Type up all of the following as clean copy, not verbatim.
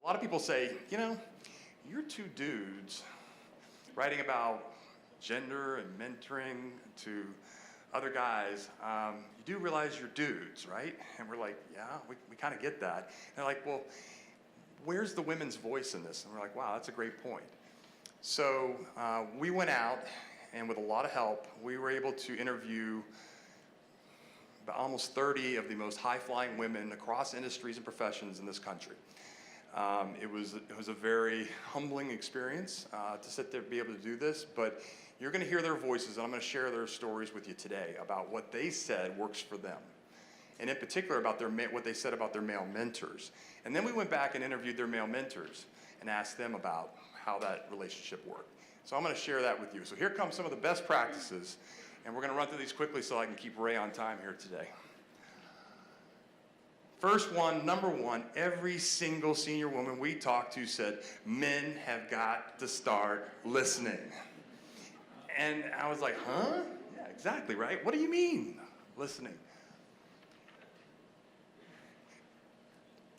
A lot of people say, you know, you're two dudes writing about gender and mentoring to other guys. You do realize you're dudes, right? And we're like, yeah, we kind of get that. And they're like, well, where's the women's voice in this? And we're like, wow, that's a great point. So we went out, and with a lot of help, we were able to interview about almost 30 of the most high-flying women across industries and professions in this country. It was a very humbling experience to sit there and be able to do this, but you're going to hear their voices, and I'm going to share their stories with you today about what they said works for them, and in particular about what they said about their male mentors. And then we went back and interviewed their male mentors and asked them about how that relationship worked. So I'm going to share that with you. So here come some of the best practices, and we're going to run through these quickly so I can keep Ray on time here today. First one, number one, every single senior woman we talked to said, men have got to start listening. And I was like, huh? Yeah, exactly, right? What do you mean, listening?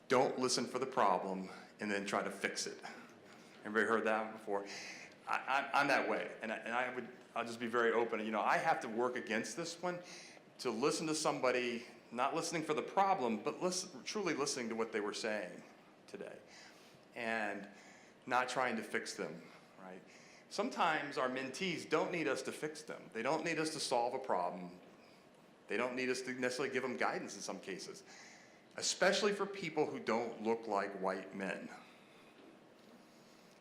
Don't listen for the problem and try to fix it. Everybody heard that one before? I'm that way, and I'll just be very open. You know, I have to work against this one to listen to somebody, not listening for the problem, but truly listening to what they were saying today, and not trying to fix them, right? Sometimes our mentees don't need us to fix them. They don't need us to solve a problem. They don't need us to necessarily give them guidance in some cases, especially for people who don't look like white men.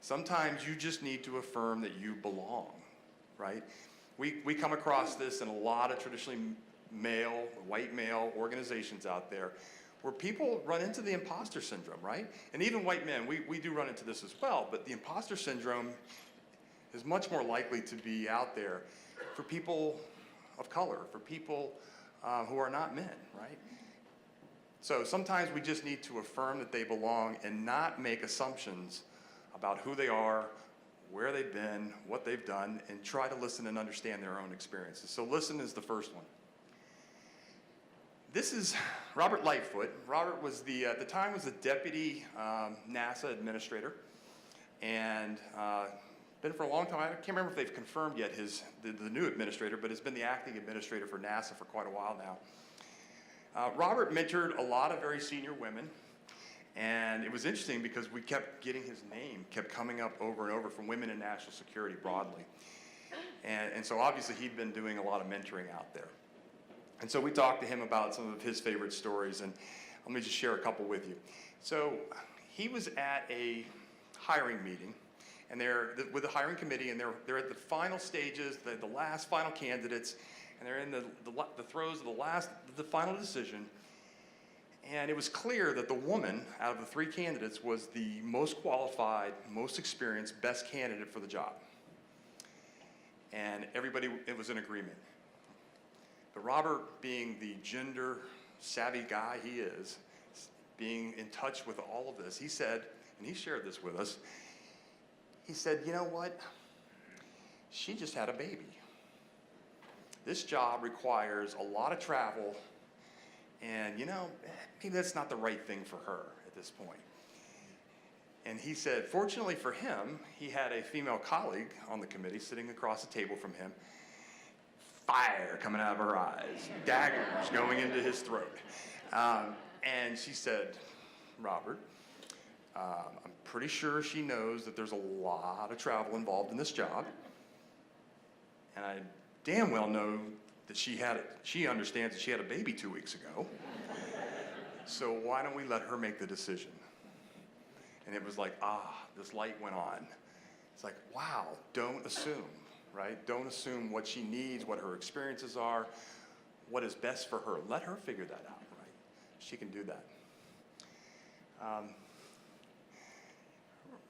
Sometimes you just need to affirm that you belong, right? We come across this in a lot of traditionally white male organizations out there where people run into the imposter syndrome, right? And even white men, we do run into this as well, but the imposter syndrome is much more likely to be out there for people of color, for people who are not men, right? So sometimes we just need to affirm that they belong and not make assumptions about who they are, where they've been, what they've done, and try to listen and understand their own experiences. So listen is the first one. This is Robert Lightfoot. Robert was at the time was the deputy NASA administrator, and been for a long time. I can't remember if they've confirmed yet the new administrator, but has been the acting administrator for NASA for quite a while now. Robert mentored a lot of very senior women. And it was interesting because we kept getting his name, kept coming up over and over from women in national security broadly. And so obviously he'd been doing a lot of mentoring out there. And so we talked to him about some of his favorite stories, and let me just share a couple with you. So he was at a hiring meeting, and they're with the hiring committee, and they're at the final stages, the last final candidates, and they're in the throes of the final decision. And it was clear that the woman out of the three candidates was the most qualified, most experienced, best candidate for the job. And everybody, it was in agreement. But Robert, being the gender savvy guy he is, being in touch with all of this, he said, and he shared this with us, he said, you know what? She just had a baby. This job requires a lot of travel. And, you know, maybe that's not the right thing for her at this point. And he said, fortunately for him, he had a female colleague on the committee sitting across the table from him, fire coming out of her eyes, daggers going into his throat. And she said, Robert, I'm pretty sure she knows that there's a lot of travel involved in this job. And I damn well know that she understands that she had a baby 2 weeks ago. So why don't we let her make the decision? And it was like, this light went on. It's like, wow, don't assume, right? Don't assume what she needs, what her experiences are, what is best for her. Let her figure that out, right? She can do that.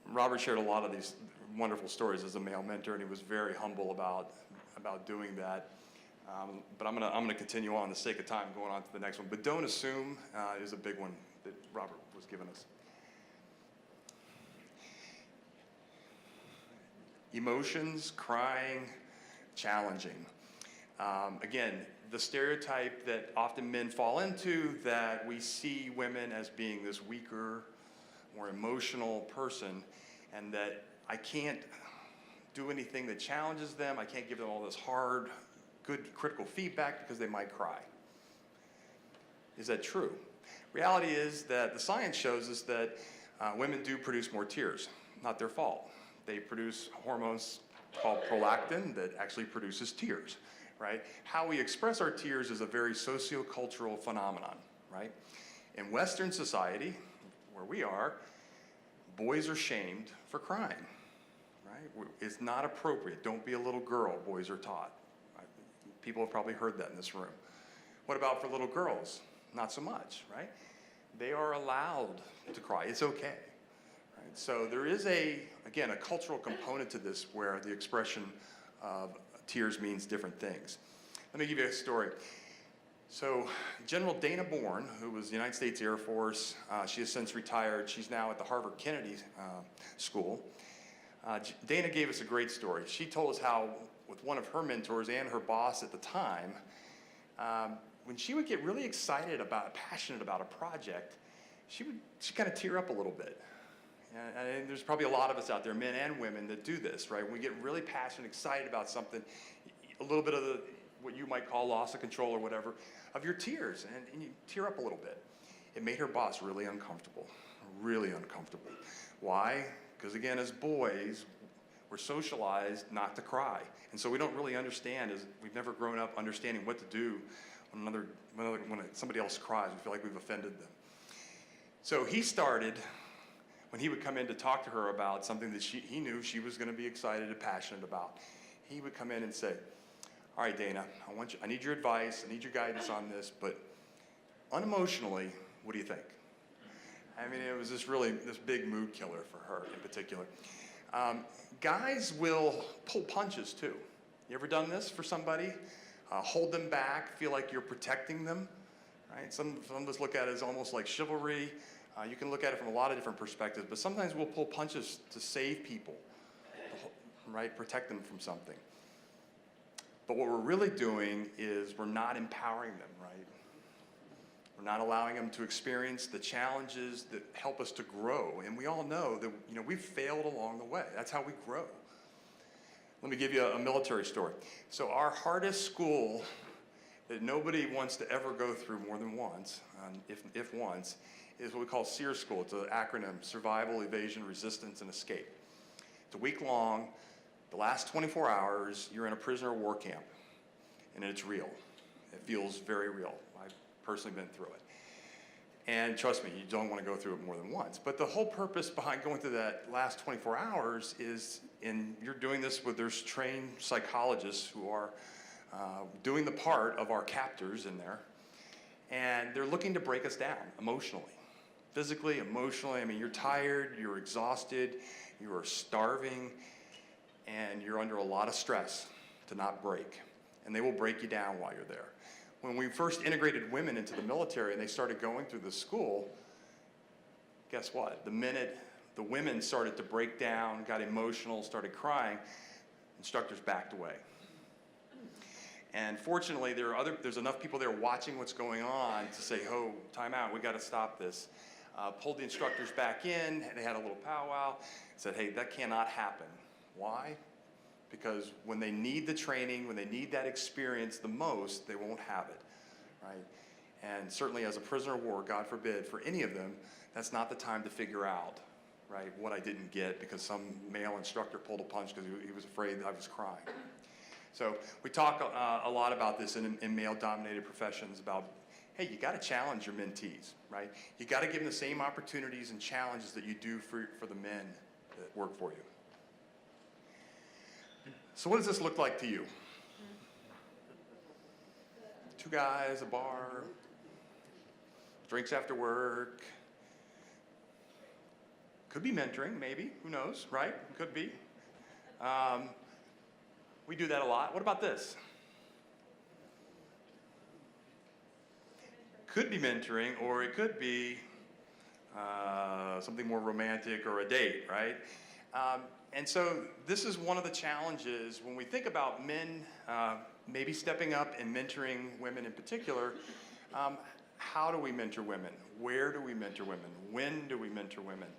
Robert shared a lot of these wonderful stories as a male mentor, and he was very humble about doing that. But I'm gonna continue on the sake of time, going on to the next one. But don't assume is a big one that Robert was giving us. Emotions, crying, challenging. Again, the stereotype that often men fall into, that we see women as being this weaker, more emotional person, and that I can't do anything that challenges them. I can't give them all this hard, good, critical feedback because they might cry. Is that true? Reality is that the science shows us that women do produce more tears. Not their fault. They produce hormones called prolactin that actually produces tears, right? How we express our tears is a very sociocultural phenomenon, right? In Western society, where we are, boys are shamed for crying, right? It's not appropriate. Don't be a little girl, boys are taught. Right? People have probably heard that in this room. What about for little girls? Not so much, right? They are allowed to cry. It's okay. Right? So there is again, a cultural component to this where the expression of tears means different things. Let me give you a story. So General Dana Bourne, who was the United States Air Force, she has since retired. She's now at the Harvard Kennedy School. Dana gave us a great story. She told us how, with one of her mentors and her boss at the time, when she would get really excited passionate about a project, she'd kind of tear up a little bit. And there's probably a lot of us out there, men and women, that do this, right? When we get really passionate, excited about something, a little bit of what you might call loss of control or whatever, of your tears, and you tear up a little bit. It made her boss really uncomfortable, really uncomfortable. Why? Because again, as boys, we're socialized not to cry. And so we don't really understand, we've never grown up understanding what to do when somebody else cries. We feel like we've offended them. So he started, when he would come in to talk to her about something that he knew she was going to be excited and passionate about, he would come in and say, all right, Dana, I need your advice, I need your guidance on this, but unemotionally, what do you think? I mean, it was this big mood killer for her in particular. Guys will pull punches too. You ever done this for somebody? Hold them back, feel like you're protecting them, right? Some of us look at it as almost like chivalry. You can look at it from a lot of different perspectives, but sometimes we'll pull punches to save people, right? Protect them from something. But what we're really doing is we're not empowering them, right? We're not allowing them to experience the challenges that help us to grow. And we all know that, we've failed along the way. That's how we grow. Let me give you a military story. So our hardest school that nobody wants to ever go through more than once, if once, is what we call SEER school. It's an acronym: Survival, Evasion, Resistance, and Escape. It's a week long. The last 24 hours, you're in a prisoner of war camp, and it's real. It feels very real. I've personally been through it. And trust me, you don't want to go through it more than once. But the whole purpose behind going through that last 24 hours is, you're doing this with, there's trained psychologists who are doing the part of our captors in there, and they're looking to break us down emotionally. Physically, emotionally. I mean, you're tired, you're exhausted, you are starving, and you're under a lot of stress to not break. And they will break you down while you're there. When we first integrated women into the military and they started going through the school, guess what? The minute the women started to break down, got emotional, started crying, instructors backed away. And fortunately, there's enough people there watching what's going on to say, oh, time out, we got to stop this. Pulled the instructors back in, they had a little powwow, said, hey, that cannot happen. Why? Because when they need the training, when they need that experience the most, they won't have it, right? And certainly as a prisoner of war, God forbid, for any of them, that's not the time to figure out, right, what I didn't get because some male instructor pulled a punch because he was afraid that I was crying. So we talk a lot about this in male-dominated professions about, hey, you got to challenge your mentees, right? You got to give them the same opportunities and challenges that you do for the men that work for you. So what does this look like to you? Two guys, a bar, drinks after work. Could be mentoring, maybe. Who knows, right? Could be. We do that a lot. What about this? Could be mentoring, or it could be something more romantic or a date, right? And so this is one of the challenges when we think about men maybe stepping up and mentoring women in particular. how do we mentor women? Where do we mentor women? When do we mentor women?